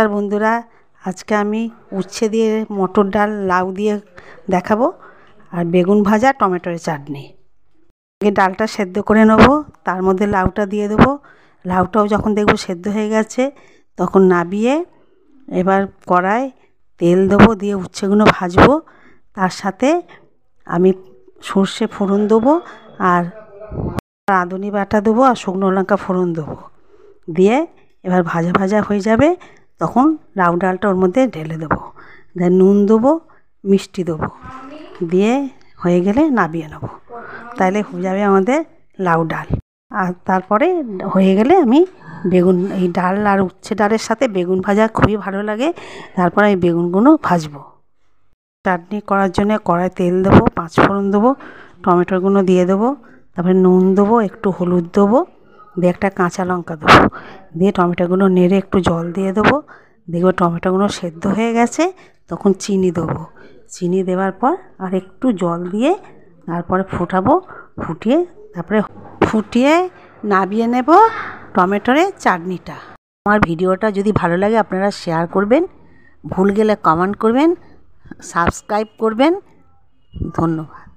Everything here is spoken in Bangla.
নমস্কার বন্ধুরা, আজকে আমি উচ্ছে দিয়ে মটর ডাল লাউ দিয়ে দেখাবো আর বেগুন ভাজা টমেটোর চাটনি। আগে ডালটা সেদ্ধ করে নেব, তার মধ্যে লাউটা দিয়ে দেবো। লাউটাও যখন দেখব সেদ্ধ হয়ে গেছে তখন নাবিয়ে এবার কড়ায় তেল দেবো, দিয়ে উচ্ছেগুলো ভাজবো। তার সাথে আমি সর্ষে ফোড়ন দেবো আর রাঁধুনি বাটা দেবো আর শুকনো লঙ্কা ফোড়ন দেবো। দিয়ে এবার ভাজা ভাজা হয়ে যাবে তখন লাউ ডালটা ওর মধ্যে ঢেলে দেবো, দিয়ে নুন দেবো, মিষ্টি দেবো, দিয়ে হয়ে গেলে নামিয়ে নেবো। তাহলে হয়ে যাবে আমাদের লাউ ডাল। আর তারপরে হয়ে গেলে আমি বেগুন, এই ডাল আর উচ্ছে ডালের সাথে বেগুন ভাজা খুবই ভালো লাগে। তারপরে আমি বেগুনগুলো ভাজবো। চাটনি করার জন্য কড়ায় তেল দেবো, পাঁচফোড়ন দেবো, টমেটোগুলো দিয়ে দেবো, তারপরে নুন দেবো, একটু হলুদ দেবো, দিয়ে একটা কাঁচা লঙ্কা দেবো, দিয়ে টমেটোগুলো নেড়ে একটু জল দিয়ে দেবো। দেখবো টমেটোগুলো সেদ্ধ হয়ে গেছে, তখন চিনি দেবো। চিনি দেওয়ার পর আর একটু জল দিয়ে তারপরে ফোটাবো, ফুটিয়ে নামিয়ে নেব টমেটোর চাটনিটা। আমার ভিডিওটা যদি ভালো লাগে আপনারা শেয়ার করবেন, ভুল গেলে কমেন্ট করবেন, সাবস্ক্রাইব করবেন। ধন্যবাদ।